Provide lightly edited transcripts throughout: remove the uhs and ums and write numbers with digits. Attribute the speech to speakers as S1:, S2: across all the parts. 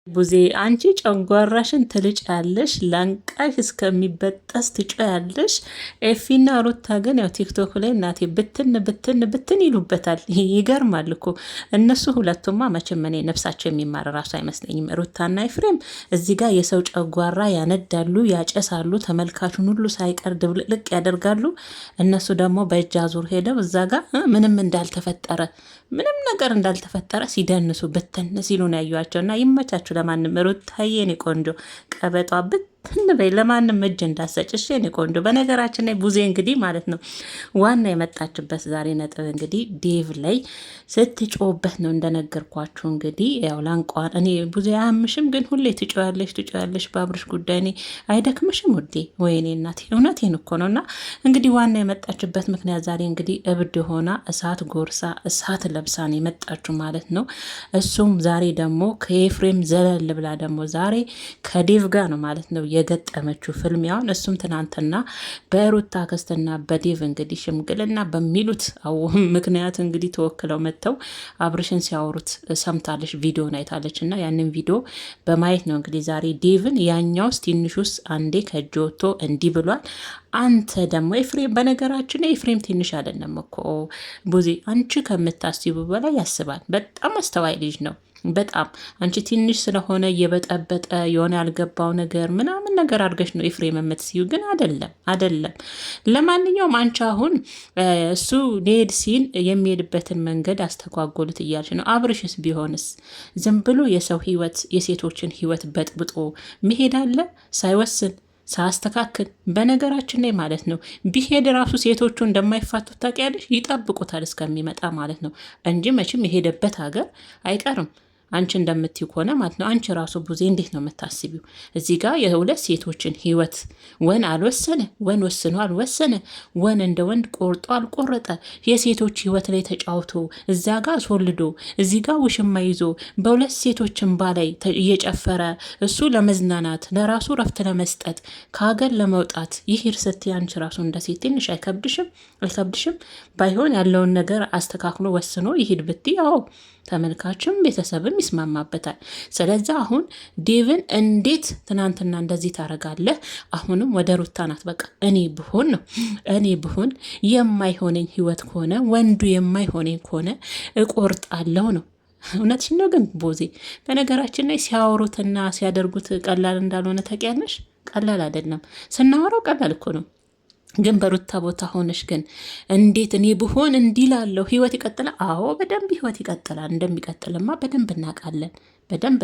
S1: ቡዜ አንቺ ጨጓራሽን ትልጭ ያለሽ ላንቃሽ እስከሚበጠስ ትጮ ያለሽ። ኤፊና ሩታ ግን ያው ቲክቶክ ላይ እናቴ ብትን ብትን ብትን ይሉበታል። ይገርማል እኮ እነሱ ሁለቱማ መቼም እኔ ነፍሳቸው የሚማር ራሱ አይመስለኝም። ሩታና ኤፍሬም እዚህ ጋር የሰው ጨጓራ ያነዳሉ፣ ያጨሳሉ፣ ተመልካቹን ሁሉ ሳይቀር ድብልቅልቅ ያደርጋሉ። እነሱ ደግሞ በእጅ አዙር ሄደው እዛ ጋር ምንም እንዳልተፈጠረ ምንም ነገር እንዳልተፈጠረ ሲደንሱ ብትን ሲሉ ነው ያዩዋቸው። እና ይመቻችሁ። ለማንም ሩታዬ የኔ ቆንጆ ቀበጧ በይ ለማንም እጅ እንዳሰጭሽ የኔ ቆንጆ። በነገራችን ላይ ቡዜ እንግዲህ ማለት ነው ዋና የመጣችበት ዛሬ ነጥብ እንግዲህ ዴቭ ላይ ስትጮበት ነው እንደነገርኳችሁ። እንግዲህ ያው ላንቋን እኔ ቡዜ አያምሽም፣ ግን ሁሌ ትጮያለሽ በአብርሽ ጉዳይ እኔ አይደክምሽም ውዴ? ወይኔ እናቴ እውነቴን እኮ ነው። እና እንግዲህ ዋና የመጣችበት ምክንያት ዛሬ እንግዲህ እብድ ሆና እሳት ጎርሳ እሳት ለብሳ ነው የመጣችሁ ማለት ነው። እሱም ዛሬ ደግሞ ከኤፍሬም ዘለል ብላ ደግሞ ዛሬ ከዴቭ ጋር ነው ማለት ነው የገጠመችው ፍልሚያውን። እሱም ትናንትና በሩታ ክስትና በዴቭ እንግዲህ ሽምግልና በሚሉት ምክንያት እንግዲህ ተወክለው መጥተው አብርሽን ሲያወሩት ሰምታለች፣ ቪዲዮን አይታለች። እና ያንን ቪዲዮ በማየት ነው እንግዲህ ዛሬ ዴቭን ያኛውስ ትንሹስ አንዴ ከእጅ ወጥቶ እንዲህ ብሏል። አንተ ደግሞ ኤፍሬም፣ በነገራችን ላይ ኤፍሬም ትንሽ አይደለም እኮ ቡዜ፣ አንቺ ከምታስቡ በላይ ያስባል። በጣም አስተዋይ ልጅ ነው። በጣም አንቺ ትንሽ ስለሆነ እየበጠበጠ የሆነ ያልገባው ነገር ምናምን ነገር አድርገሽ ነው ኤፍሬም የምትስዩ፣ ግን አይደለም። ለማንኛውም አንቺ አሁን እሱ ሊሄድ ሲል የሚሄድበትን መንገድ አስተጓጎሉት እያልሽ ነው። አብርሽስ ቢሆንስ ዝም ብሎ የሰው ህይወት የሴቶችን ህይወት በጥብጦ መሄድ አለ ሳይወስን ሳያስተካክል። በነገራችን ላይ ማለት ነው ቢሄድ ራሱ ሴቶቹ እንደማይፋቱት ታውቂያለሽ፣ ይጠብቁታል እስከሚመጣ ማለት ነው እንጂ መቼም የሄደበት ሀገር አይቀርም። አንቺ እንደምትዩ ከሆነ ማለት ነው። አንቺ ራሱ ቡዜ እንዴት ነው የምታስቢው? እዚህ ጋር የሁለት ሴቶችን ህይወት ወን አልወሰነ፣ ወን ወስኖ አልወሰነ፣ ወን እንደ ወንድ ቆርጦ አልቆረጠ፣ የሴቶች ህይወት ላይ ተጫውቶ እዛ ጋር አስወልዶ እዚህ ጋር ውሽማ ይዞ በሁለት ሴቶች እንባ ላይ እየጨፈረ እሱ ለመዝናናት ለራሱ ረፍት ለመስጠት ከሀገር ለመውጣት ይሄድ ስትይ አንቺ ራሱ እንደ ሴት ትንሽ አይከብድሽም? ባይሆን ያለውን ነገር አስተካክሎ ወስኖ ይሄድ ብትይ አዎ ተመልካችም ቤተሰብም ይስማማበታል። ስለዚህ አሁን ዴቭን እንዴት ትናንትና እንደዚህ ታረጋለህ? አሁንም ወደ ሩታ ናት። በቃ እኔ ብሆን የማይሆነኝ ህይወት ከሆነ ወንዱ የማይሆነኝ ከሆነ እቆርጣለሁ ነው። እውነትሽ ነው። ግን ቦዜ በነገራችን ላይ ሲያወሩትና ሲያደርጉት ቀላል እንዳልሆነ ታውቂያለሽ። ቀላል አይደለም። ስናወራው ቀላል እኮ ነው። ግን በሩታ ቦታ ሆነሽ ግን እንዴት እኔ ብሆን እንዲላለው ህይወት ይቀጥላል? አዎ በደንብ ህይወት ይቀጥላል። እንደሚቀጥልማ በደንብ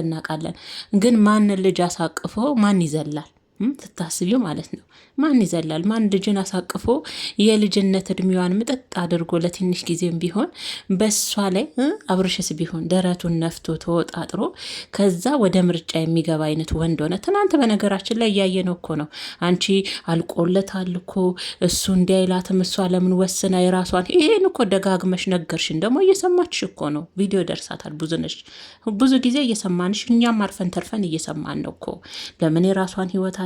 S1: እናውቃለን። ግን ማን ልጅ አሳቅፎ ማን ይዘላል? ስታስቢው ማለት ነው። ማን ይዘላል? ማን ልጅን አሳቅፎ የልጅነት እድሜዋን ምጥጥ አድርጎ ለትንሽ ጊዜም ቢሆን በሷ ላይ አብርሽስ ቢሆን ደረቱን ነፍቶ ተወጣጥሮ ከዛ ወደ ምርጫ የሚገባ አይነት ወንድ ሆነ። ትናንት በነገራችን ላይ እያየነው እኮ ነው። አንቺ አልቆለታል እኮ እሱ እንዲያይላትም እሷ ለምን ወስና የራሷን ይሄን እኮ ደጋግመሽ ነገርሽን። ደግሞ እየሰማችሽ እኮ ነው። ቪዲዮ ደርሳታል። ብዙ ጊዜ እየሰማንሽ፣ እኛም አርፈን ተርፈን እየሰማን ነው እኮ ለምን የራሷን ህይወት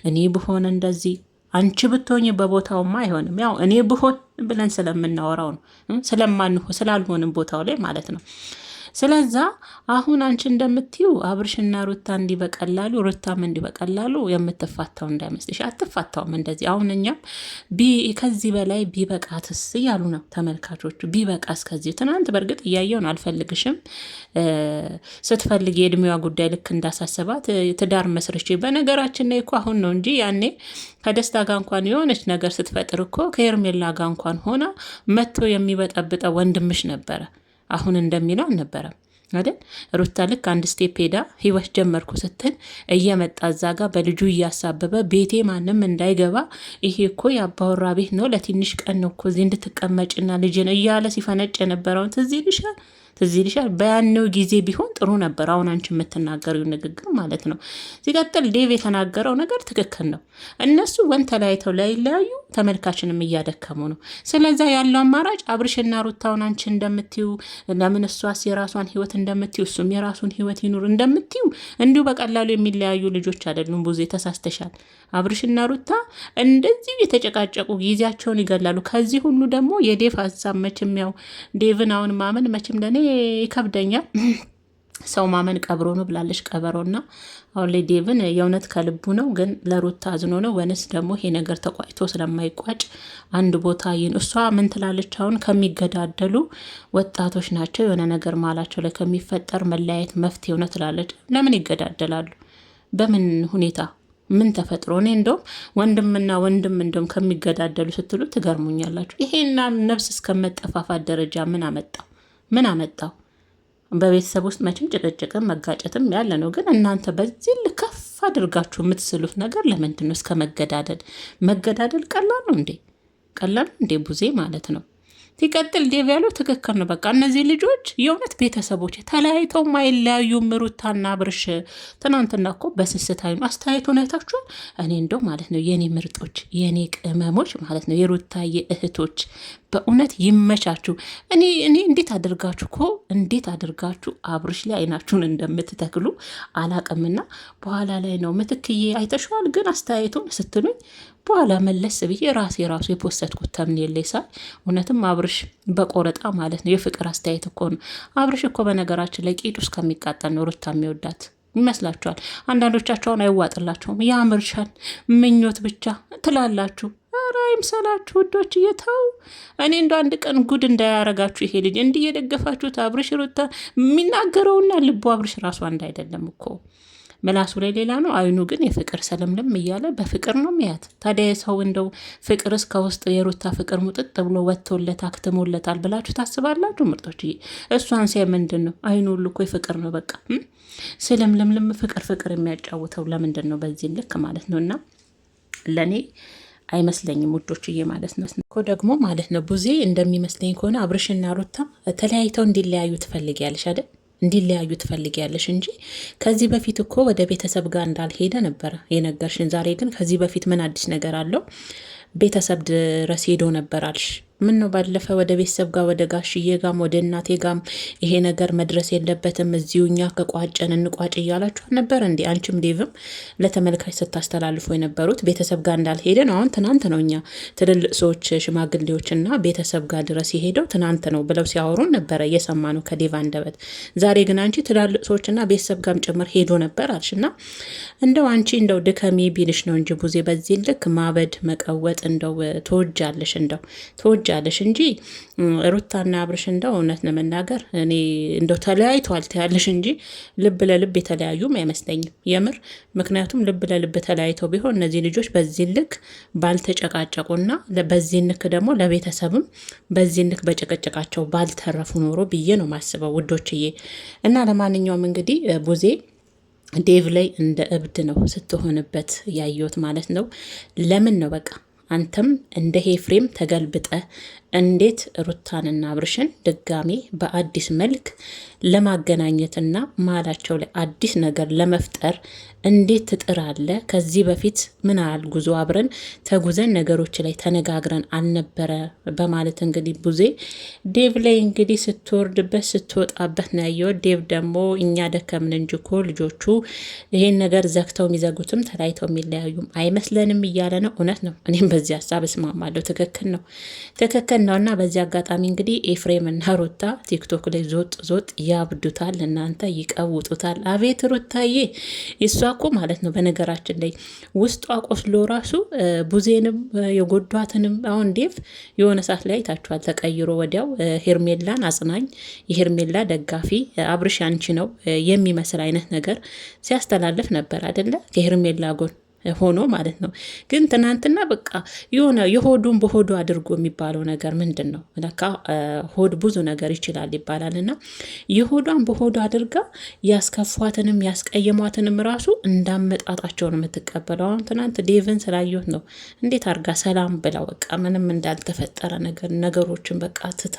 S1: እኔ ብሆን እንደዚህ። አንቺ ብትሆኝ በቦታውማ አይሆንም። ያው እኔ ብሆን ብለን ስለምናወራው ነው፣ ስላልሆንም ቦታው ላይ ማለት ነው። ስለዛ አሁን አንቺ እንደምትዩ አብርሽና ሩታ እንዲህ በቀላሉ ሩታም እንዲህ በቀላሉ የምትፋታው እንዳይመስልሽ። አትፋታውም እንደዚህ። አሁን እኛም ከዚህ በላይ ቢበቃትስ እያሉ ነው ተመልካቾቹ። ቢበቃስ ከዚህ ትናንት በእርግጥ እያየውን አልፈልግሽም ስትፈልግ የእድሜዋ ጉዳይ ልክ እንዳሳሰባት ትዳር መስርቼ። በነገራችን ላይ እኮ አሁን ነው እንጂ ያኔ ከደስታ ጋር እንኳን የሆነች ነገር ስትፈጥር እኮ ከኤርሜላ ጋር እንኳን ሆና መጥቶ የሚበጠብጠው ወንድምሽ ነበረ። አሁን እንደሚለው አልነበረም አይደል? ሩታ ልክ አንድ ስቴፕ ሄዳ ህይወት ጀመርኩ ስትል እየመጣ እዛ ጋር በልጁ እያሳበበ ቤቴ ማንም እንዳይገባ፣ ይሄ እኮ የአባወራ ቤት ነው፣ ለትንሽ ቀን ነው እኮ እዚህ እንድትቀመጭና ልጅን እያለ ሲፈነጭ የነበረውን ትዝ ይልሻል? በያነው ጊዜ ቢሆን ጥሩ ነበር። አሁን አንቺ የምትናገሪው ንግግር ማለት ነው። ሲቀጥል ዴቭ የተናገረው ነገር ትክክል ነው። እነሱ ወን ተለያይተው ላይለያዩ ተመልካችንም እያደከሙ ነው። ስለዛ ያለው አማራጭ አብርሽና ሩታውን አንቺ እንደምትዩ ለምን እሷስ የራሷን ህይወት እንደምትዩ እሱም የራሱን ህይወት ይኑር እንደምትዩ እንዲሁ በቀላሉ የሚለያዩ ልጆች አይደሉም። ብዙ ተሳስተሻል። አብርሽና ሩታ እንደዚህ የተጨቃጨቁ ጊዜያቸውን ይገላሉ። ከዚህ ሁሉ ደግሞ የዴቭ ሀሳብ መቼም ያው ዴቭን አሁን ማመን መቼም ለኔ ይከብደኛል። ሰው ማመን ቀብሮ ነው ብላለች ቀበሮና። አሁን ላይ ዴቭን የእውነት ከልቡ ነው ግን ለሩታ አዝኖ ነው ወይንስ ደግሞ ይሄ ነገር ተቋጭቶ ስለማይቋጭ አንድ ቦታ ይን እሷ ምን ትላለች? አሁን ከሚገዳደሉ ወጣቶች ናቸው የሆነ ነገር ማላቸው ላይ ከሚፈጠር መለያየት መፍትሄ ነው ትላለች። ለምን ይገዳደላሉ? በምን ሁኔታ ምን ተፈጥሮ? እኔ እንደውም ወንድምና ወንድም እንደውም ከሚገዳደሉ ስትሉ ትገርሙኛላችሁ። ይሄና ነፍስ እስከመጠፋፋት ደረጃ ምን አመጣው? ምን አመጣው? በቤተሰብ ውስጥ መቼም ጭቅጭቅም መጋጨትም ያለ ነው። ግን እናንተ በዚህ ልከፍ አድርጋችሁ የምትስሉት ነገር ለምንድን ነው? እስከ መገዳደል። መገዳደል ቀላል ነው እንዴ? ቀላል እንዴ? ቡዜ ማለት ነው። ሲቀጥል ዴቭ ያለው ትክክል ነው። በቃ እነዚህ ልጆች የእውነት ቤተሰቦች ተለያይተው ማይለያዩም። ሩታና አብርሽ ትናንትና እኮ በስስታዊ አስተያየቱን አይታችኋል። እኔ እንደው ማለት ነው የኔ ምርጦች የኔ ቅመሞች ማለት ነው የሩታዬ እህቶች በእውነት ይመቻችሁ። እኔ እንዴት አድርጋችሁ አብርሽ ላይ አይናችሁን እንደምትተክሉ አላቅምና በኋላ ላይ ነው ምትክዬ አይተሸዋል። ግን አስተያየቱን ስትሉኝ በኋላ መለስ ብዬ ራሱ የፖስተትኩት ተምኔል ላይ ሳይ እውነትም አብርሽ በቆረጣ ማለት ነው የፍቅር አስተያየት እኮ ነው። አብርሽ እኮ በነገራችን ላይ ቂጡ እስከሚቃጠል ነው ሩታ የሚወዳት ይመስላችኋል? አንዳንዶቻቸውን አይዋጥላቸውም። ያምርሻል ምኞት ብቻ ትላላችሁ። ኧረ አይምሰላችሁ ውዶች፣ እየተው እኔ እንደ አንድ ቀን ጉድ እንዳያረጋችሁ ይሄ ልጅ እንዲህ የደገፋችሁት አብርሽ ሩታ የሚናገረውና ልቡ አብርሽ ራሱ አንድ አይደለም እኮ። ምላሱ ላይ ሌላ ነው፣ አይኑ ግን የፍቅር ሰለምለም እያለ በፍቅር ነው ሚያት። ታዲያ የሰው እንደው ፍቅር እስከ ውስጥ የሩታ ፍቅር ሙጥጥ ብሎ ወጥቶለት አክትሞለታል ብላችሁ ታስባላችሁ? ምርጦች እሷን ሲያ ምንድን ነው አይኑ ሁሉ እኮ የፍቅር ነው። በቃ ስለምለምለም ፍቅር የሚያጫውተው ለምንድን ነው በዚህ ልክ ማለት ነው? እና ለእኔ አይመስለኝም ውዶችዬ ማለት ነው እኮ ደግሞ ማለት ነው። ቡዜ እንደሚመስለኝ ከሆነ አብርሽና ሩታ ተለያይተው እንዲለያዩ ትፈልጊያለሽ አይደል? እንዲለያዩ ትፈልጊያለሽ እንጂ ከዚህ በፊት እኮ ወደ ቤተሰብ ጋር እንዳልሄደ ነበረ የነገርሽን። ዛሬ ግን ከዚህ በፊት ምን አዲስ ነገር አለው? ቤተሰብ ድረስ ሄዶ ነበር አልሽ። ምን ነው ባለፈ ወደ ቤተሰብ ጋር ወደ ጋሽዬ ጋም ወደ እናቴ ጋም ይሄ ነገር መድረስ የለበትም እዚሁ እኛ ከቋጨን እንቋጭ እያላችሁ ነበር እንዴ? አንቺም ዴቭም ለተመልካች ስታስተላልፎ የነበሩት ቤተሰብ ጋር እንዳልሄደን አሁን ትናንት ነው እኛ ትልልቅ ሰዎች ሽማግሌዎችና ቤተሰብ ጋር ድረስ የሄደው ትናንት ነው ብለው ሲያወሩን ነበረ እየሰማ ነው ከዴቭ አንደበት። ዛሬ ግን አንቺ ትላልቅ ሰዎችና ቤተሰብ ጋርም ጭምር ሄዶ ነበር አልሽና እንደው አንቺ እንደው ድከሚ ቢልሽ ነው እንጂ ቡዜ በዚህ ልክ ማበድ መቀወጥ እንደው ተወጃለሽ ትወጃለሽ እንጂ ሩታና አብርሽ እንደው እውነት ለመናገር እኔ እንደው ተለያይተዋል ያለሽ እንጂ ልብ ለልብ የተለያዩም አይመስለኝም የምር። ምክንያቱም ልብ ለልብ ተለያይተው ቢሆን እነዚህ ልጆች በዚህ ልክ ባልተጨቃጨቁና በዚህ ልክ ደግሞ ለቤተሰብም በዚህ ልክ በጨቀጨቃቸው ባልተረፉ ኖሮ ብዬ ነው ማስበው ውዶችዬ። እና ለማንኛውም እንግዲህ ቡዜ ዴቭ ላይ እንደ እብድ ነው ስትሆንበት ያየሁት ማለት ነው። ለምን ነው በቃ አንተም እንደ ሄፍሬም ተገልብጠ እንዴት ሩታንና አብርሽን ድጋሜ በአዲስ መልክ ለማገናኘትና መሀላቸው ላይ አዲስ ነገር ለመፍጠር እንዴት ትጥራለ? ከዚህ በፊት ምን ያህል ጉዞ አብረን ተጉዘን ነገሮች ላይ ተነጋግረን አልነበረ? በማለት እንግዲህ ቡዜ ዴቭ ላይ እንግዲህ ስትወርድበት ስትወጣበት ነው ያየው። ዴቭ ደግሞ እኛ ደከምን እንጂ እኮ ልጆቹ ይሄን ነገር ዘግተው የሚዘጉትም ተለያይተው የሚለያዩም አይመስለንም እያለ ነው። እውነት ነው። እኔም በዚህ ሀሳብ እስማማለሁ። ትክክል ነው ነው። እና በዚህ አጋጣሚ እንግዲህ ኤፍሬም እና ሩታ ቲክቶክ ላይ ዞጥ ያብዱታል፣ እናንተ ይቀውጡታል። አቤት ሩታዬ እሷ እኮ ማለት ነው በነገራችን ላይ ውስጧ ቆስሎ ራሱ ቡዜንም የጎዷትንም አሁን ዴቭ የሆነ ሰዓት ላይ አይታችኋል ተቀይሮ ወዲያው ሄርሜላን አጽናኝ የሄርሜላ ደጋፊ አብርሽ አንቺ ነው የሚመስል አይነት ነገር ሲያስተላልፍ ነበር አይደለ? ከሄርሜላ ጎን ሆኖ ማለት ነው። ግን ትናንትና በቃ የሆነ የሆዱን በሆዱ አድርጎ የሚባለው ነገር ምንድን ነው? ለካ ሆድ ብዙ ነገር ይችላል ይባላል። እና የሆዷን በሆዱ አድርጋ ያስከፏትንም ያስቀየሟትንም ራሱ እንዳመጣጣቸው ነው የምትቀበለው። አሁን ትናንት ዴቭን ስላየሁት ነው እንዴት አድርጋ ሰላም ብላው በቃ ምንም እንዳልተፈጠረ ነገሮችን በቃ ትታ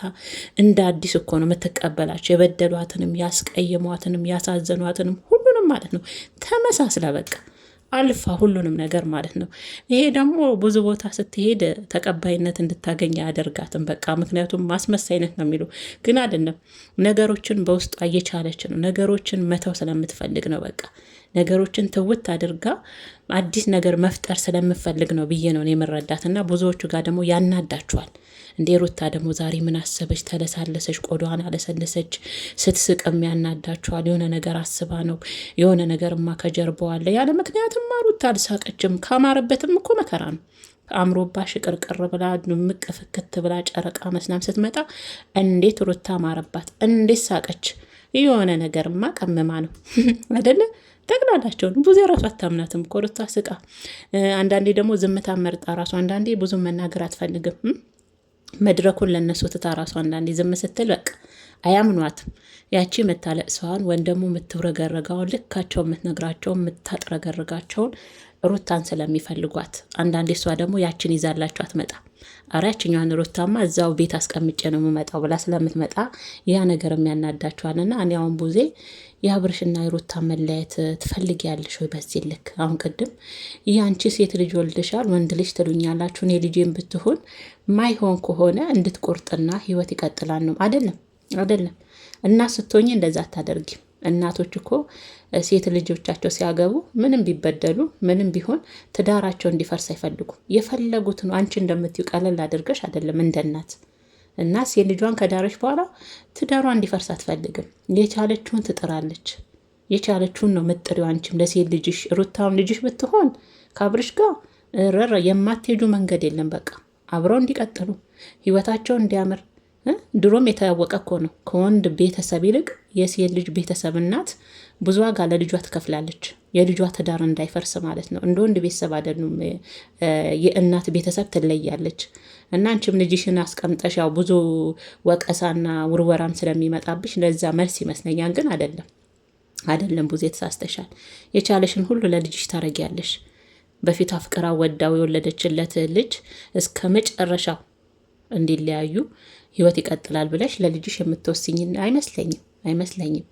S1: እንደ አዲስ እኮ ነው የምትቀበላቸው። የበደሏትንም ያስቀየሟትንም ያሳዘኗትንም ሁሉንም ማለት ነው ተመሳስላ በቃ አልፋ ሁሉንም ነገር ማለት ነው። ይሄ ደግሞ ብዙ ቦታ ስትሄድ ተቀባይነት እንድታገኝ አያደርጋትም። በቃ ምክንያቱም ማስመሳይነት ነው የሚሉ ግን አይደለም። ነገሮችን በውስጧ እየቻለች ነው። ነገሮችን መተው ስለምትፈልግ ነው። በቃ ነገሮችን ትውት አድርጋ አዲስ ነገር መፍጠር ስለምፈልግ ነው ብዬ ነው የምረዳት። እና ብዙዎቹ ጋር ደግሞ ያናዳቸዋል። እንዴ ሩታ ደግሞ ዛሬ ምን አሰበች? ተለሳለሰች፣ ቆዳዋን አለሰለሰች። ስትስቅም ያናዳቸዋል። የሆነ ነገር አስባ ነው፣ የሆነ ነገርማ ከጀርባዋ አለ። ያለ ምክንያትማ ሩታ አልሳቀችም። ካማረበትም እኮ መከራ ነው። አምሮባ ሽቅርቅር ብላ ምቅ ፍክት ብላ ጨረቃ መስላም ስትመጣ እንዴት ሩታ ማረባት! እንዴት ሳቀች! የሆነ ነገርማ ቀመማ ነው አይደለ? ጠቅላላቸውን ብዙ ራሱ አታምናትም እኮ ሩታ ስቃ። አንዳንዴ ደግሞ ዝምታ መርጣ ራሱ አንዳንዴ ብዙ መናገር አትፈልግም። መድረኩን ለነሱ ትታ ራሱ አንዳንዴ ዝም ስትል በቃ አያምኗትም። ያቺ የምታለቅሰዋን ወይም ደግሞ የምትውረገረጋውን ልካቸው የምትነግራቸውን የምታጥረገርጋቸውን ሩታን ስለሚፈልጓት አንዳንዴ እሷ ደግሞ ያችን ይዛላቸው አትመጣ። አረ ያችኛዋን ሩታማ እዛው ቤት አስቀምጬ ነው የምመጣው ብላ ስለምትመጣ ያ ነገር የሚያናዳቸዋልና እኔ አሁን ቡዜ የአብርሽና የሩታ መለያየት ትፈልጊያለሽ ወይ? በዚህ ልክ አሁን ቅድም ያንቺ ሴት ልጅ ወልድሻል ወንድ ልጅ ትሉኛላችሁ፣ እኔ ልጄን ብትሆን ማይሆን ከሆነ እንድትቆርጥና ህይወት ይቀጥላል ነው አይደለም? እና ስትሆኝ እንደዛ አታደርጊም። እናቶች እኮ ሴት ልጆቻቸው ሲያገቡ ምንም ቢበደሉ ምንም ቢሆን ትዳራቸው እንዲፈርስ አይፈልጉም። የፈለጉት ነው። አንቺ እንደምትዩ ቀለል አድርገሽ አይደለም እንደ እናት እና ሴት ልጇን ከዳረች በኋላ ትዳሯ እንዲፈርስ አትፈልግም። የቻለችውን ትጥራለች። የቻለችውን ነው ምጥሪው። አንቺም ለሴት ልጅሽ ሩታውን ልጅሽ ብትሆን ከአብርሽ ጋር የማትሄጁ መንገድ የለም። በቃ አብረው እንዲቀጥሉ ህይወታቸው እንዲያምር ድሮም የታወቀ እኮ ነው። ከወንድ ቤተሰብ ይልቅ የሴት ልጅ ቤተሰብ እናት ብዙ ዋጋ ለልጇ ትከፍላለች። የልጇ ትዳር እንዳይፈርስ ማለት ነው። እንደ ወንድ ቤተሰብ አይደሉም። የእናት ቤተሰብ ትለያለች። እና አንቺም ልጅሽን አስቀምጠሽ ያው ብዙ ወቀሳና ውርወራም ስለሚመጣብሽ ለዛ መልስ ይመስለኛል። ግን አይደለም ብዙ የተሳስተሻል። የቻለሽን ሁሉ ለልጅሽ ታረጊያለሽ። በፊት አፍቅራ ወዳው የወለደችለት ልጅ እስከ መጨረሻው እንዲለያዩ ህይወት ይቀጥላል ብለሽ ለልጅሽ የምትወስኝ አይመስለኝም።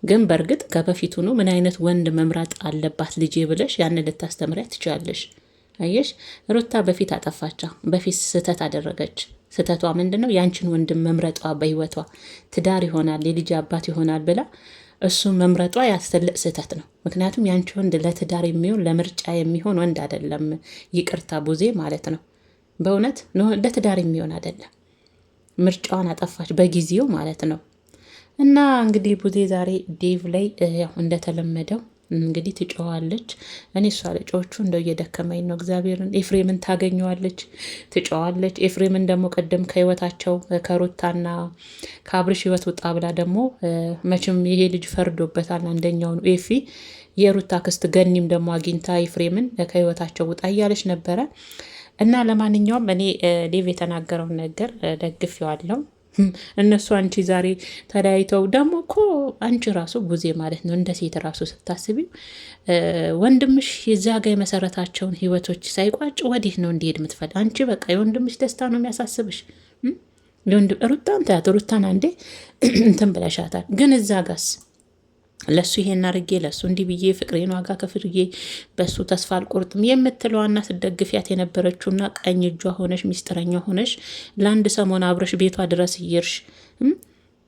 S1: ግን በእርግጥ ከበፊቱ ነው ምን አይነት ወንድ መምረጥ አለባት ልጄ ብለሽ ያንን ልታስተምሪያት ትችላለሽ። አየሽ ሩታ በፊት አጠፋቻ፣ በፊት ስህተት አደረገች። ስህተቷ ምንድነው? ያንቺን ወንድም መምረጧ በህይወቷ ትዳር ይሆናል የልጅ አባት ይሆናል ብላ እሱ መምረጧ ያስተልቅ ስህተት ነው። ምክንያቱም ያንቺ ወንድ ለትዳር የሚሆን ለምርጫ የሚሆን ወንድ አይደለም። ይቅርታ ቡዜ ማለት ነው። በእውነት ለትዳር የሚሆን አይደለም። ምርጫዋን አጠፋች በጊዜው ማለት ነው። እና እንግዲህ ቡዜ ዛሬ ዴቭ ላይ ያው እንደተለመደው እንግዲህ ትጮዋለች። እኔ እሷ ልጮቹ እንደው እየደከመኝ ነው እግዚአብሔርን። ኤፍሬምን ታገኘዋለች፣ ትጮዋለች። ኤፍሬምን ደግሞ ቀደም ከህይወታቸው ከሩታና ከአብርሽ ህይወት ውጣ ብላ ደግሞ መቼም ይሄ ልጅ ፈርዶበታል። አንደኛውን ኤፊ የሩታ ክስት ገኒም ደግሞ አግኝታ ኤፍሬምን ከህይወታቸው ውጣ እያለች ነበረ። እና ለማንኛውም እኔ ዴቭ የተናገረውን ነገር ደግፌዋለሁ። እነሱ አንቺ ዛሬ ተለያይተው ደግሞ እኮ አንቺ ራሱ ቡዜ ማለት ነው እንደ ሴት ራሱ ስታስቢው ወንድምሽ የዛ ጋ የመሰረታቸውን ህይወቶች ሳይቋጭ ወዲህ ነው እንዲሄድ የምትፈልግ አንቺ። በቃ የወንድምሽ ደስታ ነው የሚያሳስብሽ። ሩታን ታያት፣ ሩታን አንዴ እንትን ብለሻታል። ግን እዛ ጋስ ለሱ ይሄን አድርጌ ለሱ እንዲህ ብዬ ፍቅሬን ዋጋ ከፍዬ በሱ ተስፋ አልቆርጥም የምትለዋና ስደግፊያት የነበረችውና ቀኝ እጇ ሆነሽ ሚስጥረኛ ሆነሽ ለአንድ ሰሞን አብረሽ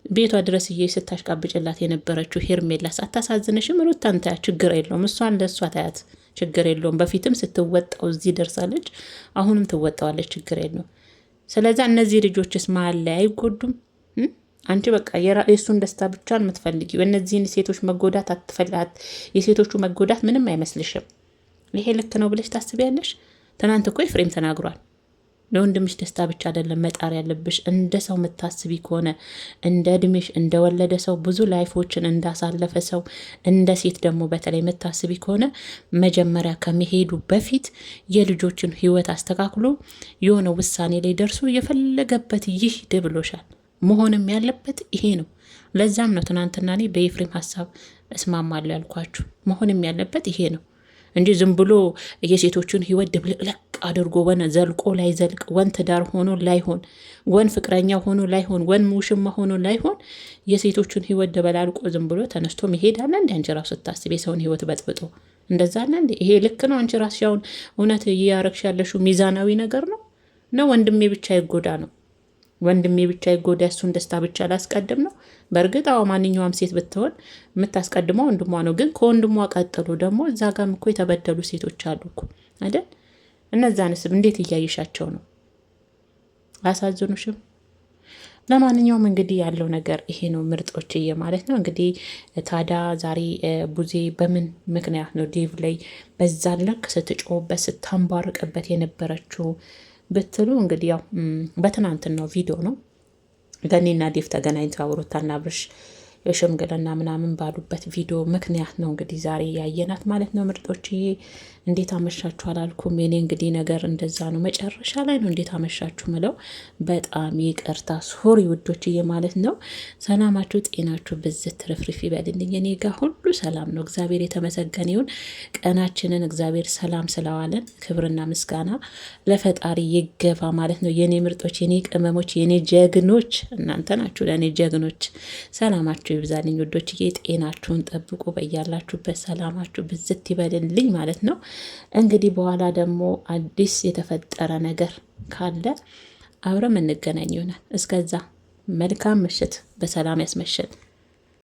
S1: ቤቷ ድረስ ስታሽቃብጭላት የነበረችው ሄርሜላስ አታሳዝንሽም? ሩታን ታያት፣ ችግር የለውም። እሷን ለእሷ ታያት፣ ችግር የለውም። በፊትም ስትወጣው እዚህ ደርሳለች፣ አሁንም ትወጣዋለች፣ ችግር የለውም። ስለዛ እነዚህ ልጆችስ መሀል ላይ አይጎዱም? አንቺ በቃ የእሱን ደስታ ብቻ የምትፈልጊው እነዚህን ሴቶች መጎዳት አትፈልጊ። የሴቶቹ መጎዳት ምንም አይመስልሽም። ይሄ ልክ ነው ብለሽ ታስቢያለሽ? ትናንት እኮ ኤፍሬም ተናግሯል። ለወንድምሽ ደስታ ብቻ አይደለም መጣር ያለብሽ። እንደ ሰው የምታስቢ ከሆነ እንደ እድሜሽ እንደወለደ ሰው ብዙ ላይፎችን እንዳሳለፈ ሰው እንደ ሴት ደግሞ በተለይ የምታስቢ ከሆነ መጀመሪያ ከመሄዱ በፊት የልጆችን ህይወት አስተካክሎ የሆነ ውሳኔ ላይ ደርሶ የፈለገበት ይሂድ ብሎሻል። መሆንም ያለበት ይሄ ነው። ለዛም ነው ትናንትና እኔ በኤፍሬም ሀሳብ እስማማለሁ ያልኳችሁ። መሆንም ያለበት ይሄ ነው እንጂ ዝም ብሎ የሴቶቹን ህይወት ድብልቅለቅ አድርጎ ወን ዘልቆ ላይ ዘልቅ ወን ትዳር ሆኖ ላይሆን ወን ፍቅረኛ ሆኖ ላይሆን ወን ሙሽማ ሆኖ ላይሆን የሴቶቹን ህይወት ደበላልቆ ዝም ብሎ ተነስቶ መሄድ አለ እንዴ? አንቺ ራሱ ስታስብ የሰውን ህይወት በጥብጦ እንደዛ አለ እንዴ? ይሄ ልክ ነው? አንቺ ራስሽ እውነት እያረግሽ ያለሽው ሚዛናዊ ነገር ነው? ወንድሜ ብቻ ይጎዳ ነው ወንድሜ ብቻ ይጎዳ እሱን ደስታ ብቻ ላስቀድም ነው። በእርግጥ አዎ ማንኛውም ሴት ብትሆን የምታስቀድመው ወንድሟ ነው። ግን ከወንድሟ ቀጥሎ ደግሞ እዛ ጋም እኮ የተበደሉ ሴቶች አሉ እኮ አይደል? እነዛንስ እንዴት እያየሻቸው ነው? አያሳዝኑሽም? ለማንኛውም እንግዲህ ያለው ነገር ይሄ ነው ምርጦችዬ ማለት ነው። እንግዲህ ታዲያ ዛሬ ቡዜ በምን ምክንያት ነው ዴቭ ላይ በዛ ልክ ስትጮህበት ስታንባርቅበት የነበረችው ብትሉ እንግዲህ ያው በትናንትናው ቪዲዮ ነው ገኒና ዴቭ ተገናኝተው ሩታና አብርሽ የሽምግልና ምናምን ባሉበት ቪዲዮ ምክንያት ነው እንግዲህ ዛሬ ያየናት ማለት ነው። ምርጦችዬ እንዴት አመሻችሁ አላልኩም። የኔ እንግዲህ ነገር እንደዛ ነው። መጨረሻ ላይ ነው እንዴት አመሻችሁ ምለው። በጣም ይቅርታ ሶሪ ውዶችዬ ማለት ነው። ሰላማችሁ ጤናችሁ ብዝት ትርፍርፍ ይበልልኝ። እኔ ጋር ሁሉ ሰላም ነው። እግዚአብሔር የተመሰገነ ይሁን። ቀናችንን እግዚአብሔር ሰላም ስለዋለን ክብርና ምስጋና ለፈጣሪ ይገባ ማለት ነው። የኔ ምርጦች፣ የኔ ቅመሞች፣ የኔ ጀግኖች እናንተ ናችሁ ለእኔ ጀግኖች። ሰላማችሁ ይብዛልኝ ውዶችዬ። ጤናችሁን ጠብቁ። በያላችሁበት ሰላማችሁ ብዝት ይበልልኝ ማለት ነው። እንግዲህ በኋላ ደግሞ አዲስ የተፈጠረ ነገር ካለ አብረን እንገናኝ ይሆናል። እስከዛ መልካም ምሽት፣ በሰላም ያስመሸን።